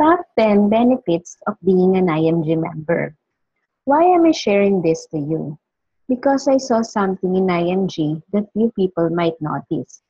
Top 10 benefits of being an IMG member. Why am I sharing this to you? Because I saw something in IMG that few people might notice.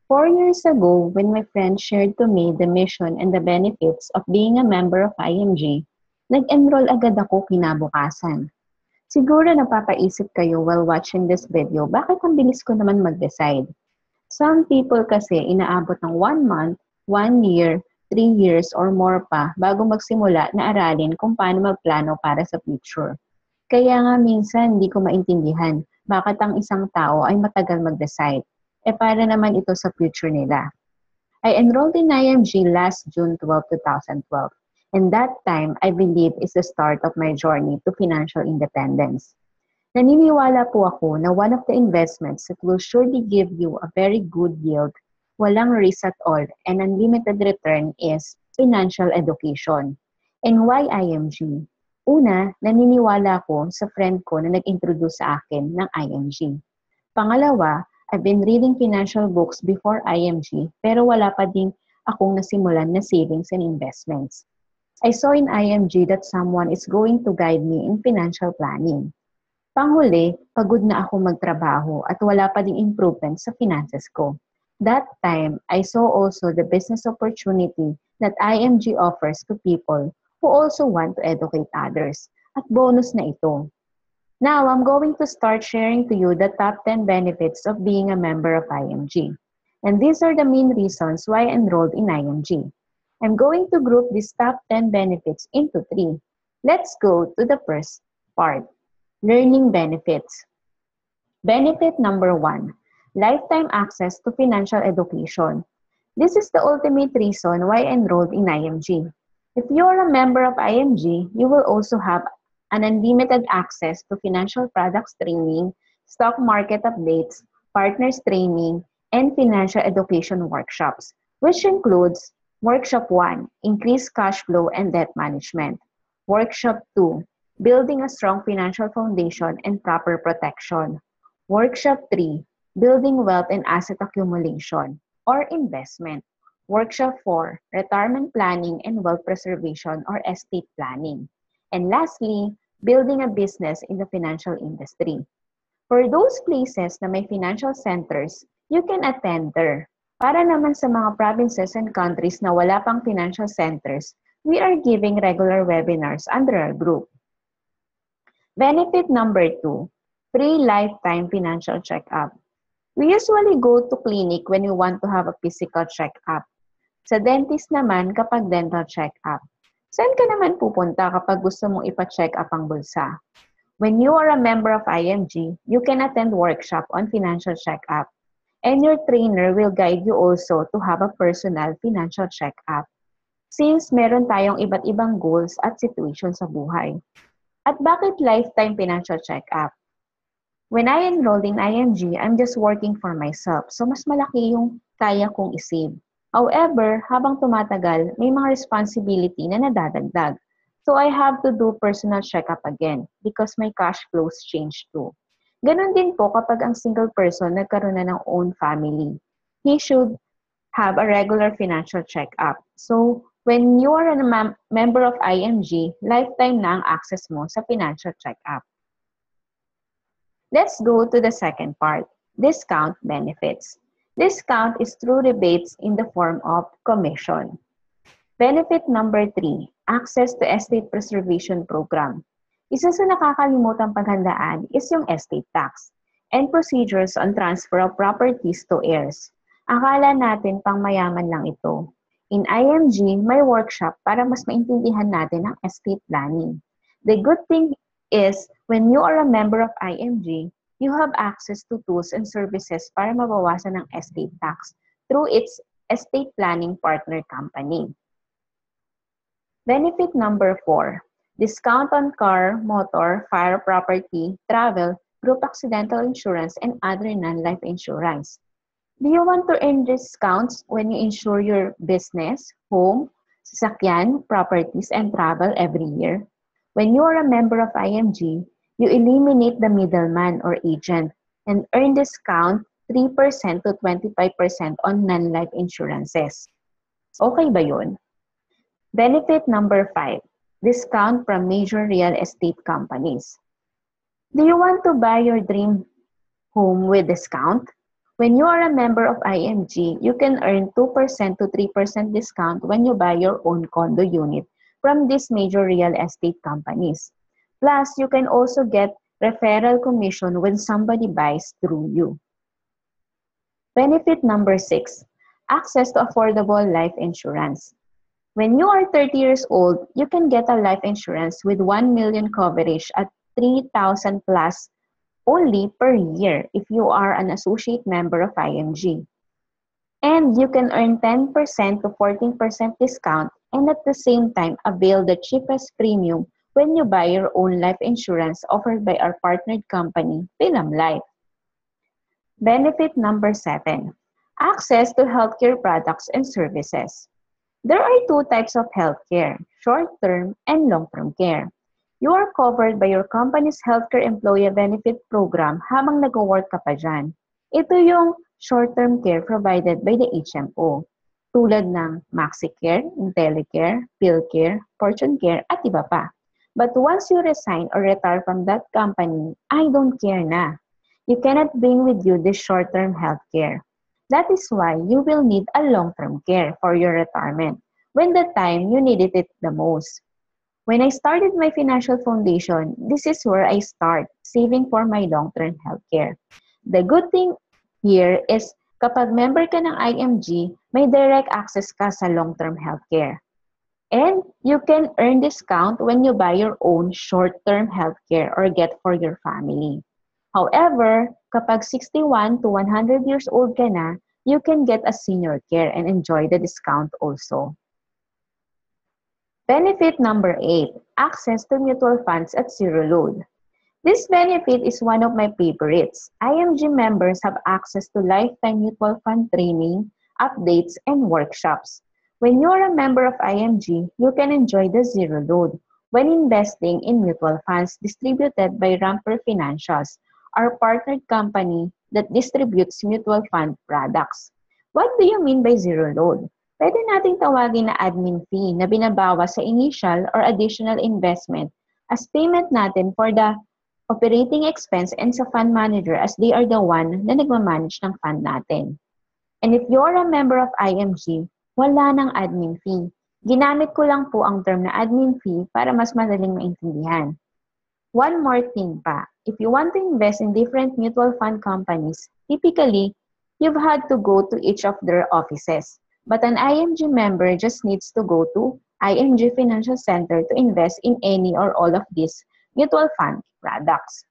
4 years ago, when my friend shared to me the mission and the benefits of being a member of IMG, nag-enroll agad ako kinabukasan. Siguro napapaisip kayo while watching this video, bakit ang bilis ko naman mag-decide? Some people kasi inaabot ng 1 month, 1 year, 3 years or more pa bago magsimula na aralin kung paano magplano para sa future. Kaya nga minsan hindi ko maintindihan bakit ang isang tao ay matagal mag-decide. Para naman ito sa future nila. I enrolled in IMG last June 12, 2012. And that time, I believe, is the start of my journey to financial independence. Naniniwala po ako na one of the investments that will surely give you a very good yield, walang risk at all, and unlimited return is financial education. And why IMG? Una, naniniwala ko sa friend ko na nag-introduce sa akin ng IMG. Pangalawa, I've been reading financial books before IMG pero wala pa din akong nasimulan na savings and investments. I saw in IMG that someone is going to guide me in financial planning. Panghuli, pagod na ako magtrabaho at wala pa ding improvement sa finances ko. That time, I saw also the business opportunity that IMG offers to people who also want to educate others. At bonus na ito. Now, I'm going to start sharing to you the top 10 benefits of being a member of IMG. And these are the main reasons why I enrolled in IMG. I'm going to group these top 10 benefits into 3. Let's go to the first part, learning benefits. Benefit number 1, lifetime access to financial education. This is the ultimate reason why I enrolled in IMG. If you are a member of IMG, you will also have an unlimited access to financial products training, stock market updates, partners training, and financial education workshops, which includes Workshop 1, Increase Cash Flow and Debt Management. Workshop 2, Building a Strong Financial Foundation and Proper Protection. Workshop 3, Building Wealth and Asset Accumulation or Investment. Workshop 4, Retirement Planning and Wealth Preservation or Estate Planning. And lastly, Building a Business in the Financial Industry. For those places na may financial centers, you can attend there. Para naman sa mga provinces and countries na wala pang financial centers, we are giving regular webinars under our group. Benefit number 2, free lifetime financial checkup. We usually go to clinic when we want to have a physical checkup. Sa dentist naman kapag dental checkup. Saan ka naman pupunta kapag gusto mong ipa-check up ang bulsa? When you are a member of IMG, you can attend workshop on financial checkup. And your trainer will guide you also to have a personal financial checkup. Since meron tayong iba't ibang goals at situations sa buhay. At bakit lifetime financial checkup? When I enrolled in IMG, I'm just working for myself. So mas malaki yung kaya kong isave. However, habang tumatagal, may mga responsibility na nadadagdag. So I have to do personal checkup again because my cash flows change too. Ganon din po kapag ang single person nagkaroon na ng own family. He should have a regular financial checkup. So, when you are a member of IMG, lifetime na ang access mo sa financial checkup. Let's go to the second part, discount benefits. Discount is through rebates in the form of commission. Benefit number 3, access to estate preservation program. Isa sa nakakalimutang paghandaan is yung estate tax and procedures on transfer of properties to heirs. Akala natin pang mayaman lang ito. In IMG, may workshop para mas maintindihan natin ang estate planning. The good thing is, when you are a member of IMG, you have access to tools and services para mabawasan ang estate tax through its estate planning partner company. Benefit number 4, discount on car, motor, fire property, travel, group accidental insurance, and other non-life insurance. Do you want to earn discounts when you insure your business, home, sasakyan, properties, and travel every year? When you are a member of IMG, you eliminate the middleman or agent and earn discount 3% to 25% on non-life insurances. Okay ba yun? Benefit number 5, discount from major real estate companies. Do you want to buy your dream home with discount? When you are a member of IMG, you can earn 2% to 3% discount when you buy your own condo unit from these major real estate companies. Plus, you can also get referral commission when somebody buys through you. Benefit number 6, access to affordable life insurance. When you are 30 years old, you can get a life insurance with 1 million coverage at 3,000 plus only per year if you are an associate member of IMG. And you can earn 10% to 14% discount and at the same time avail the cheapest premium when you buy your own life insurance offered by our partnered company, Pilam Life. Benefit number 7, access to healthcare products and services. There are two types of healthcare, short-term and long-term care. You are covered by your company's healthcare employee benefit program habang nag-work ka pa dyan. Ito yung short-term care provided by the HMO, tulad ng MaxiCare, IntelliCare, PhilCare, Fortune Care, at iba pa. But once you resign or retire from that company, I don't care na. You cannot bring with you this short-term healthcare. That is why you will need a long-term care for your retirement when the time you needed it the most. When I started my financial foundation, this is where I start saving for my long-term healthcare. The good thing here is kapag member ka ng IMG, may direct access ka sa long-term healthcare. And you can earn discount when you buy your own short-term healthcare or get for your family. However, kapag 61 to 100 years old ka na, you can get a senior care and enjoy the discount also. Benefit number 8, access to mutual funds at zero load. This benefit is one of my favorites. IMG members have access to lifetime mutual fund training, updates, and workshops. When you are a member of IMG, you can enjoy the zero load when investing in mutual funds distributed by Ramper Financials, our partnered company that distributes mutual fund products. What do you mean by zero load? Pwede nating tawagin na admin fee na binabawas sa initial or additional investment as payment natin for the operating expense and sa fund manager as they are the one na nagmamanage ng fund natin. And if you're a member of IMG, wala ng admin fee. Ginamit ko lang po ang term na admin fee para mas madaling maintindihan. One more thing pa, if you want to invest in different mutual fund companies, typically, you've had to go to each of their offices. But an IMG member just needs to go to IMG Financial Center to invest in any or all of these mutual fund products.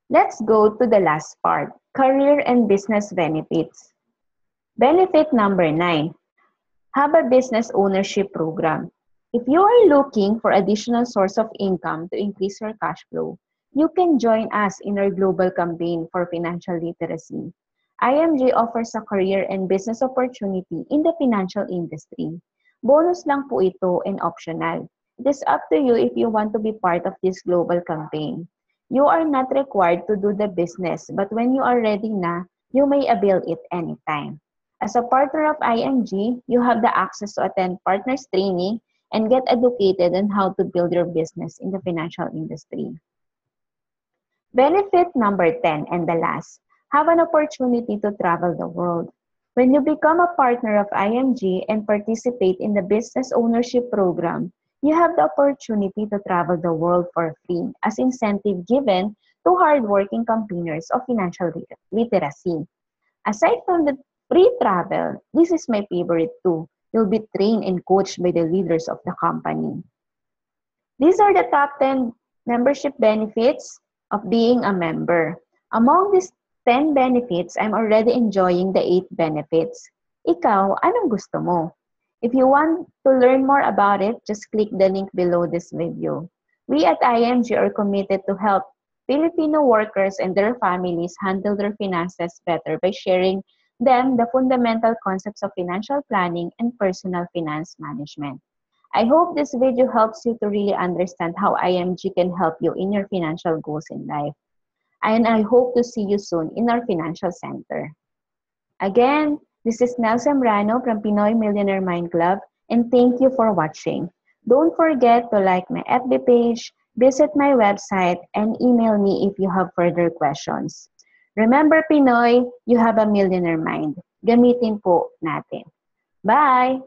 Let's go to the last part, career and business benefits. Benefit number 9, have a business ownership program. If you are looking for additional source of income to increase your cash flow, you can join us in our global campaign for financial literacy. IMG offers a career and business opportunity in the financial industry. Bonus lang po ito and optional. It is up to you if you want to be part of this global campaign. You are not required to do the business, but when you are ready na, you may avail it anytime. As a partner of IMG, you have the access to attend partners training and get educated on how to build your business in the financial industry. Benefit number 10 and the last, have an opportunity to travel the world. When you become a partner of IMG and participate in the business ownership program, you have the opportunity to travel the world for free as incentive given to hardworking campaigners of financial literacy. Aside from the free travel, this is my favorite too. You'll be trained and coached by the leaders of the company. These are the top 10 membership benefits of being a member. Among these 10 benefits, I'm already enjoying the 8 benefits. Ikaw, anong gusto mo? If you want to learn more about it, just click the link below this video. We at IMG are committed to help Filipino workers and their families handle their finances better by sharing them the fundamental concepts of financial planning and personal finance management. I hope this video helps you to really understand how IMG can help you in your financial goals in life. And I hope to see you soon in our financial center. Again, this is Nel Sembrano from Pinoy Millionaire Mind Club, And thank you for watching. Don't forget to like my FB page, visit my website, and email me if you have further questions. Remember, Pinoy, you have a millionaire mind. Gamitin po natin. Bye!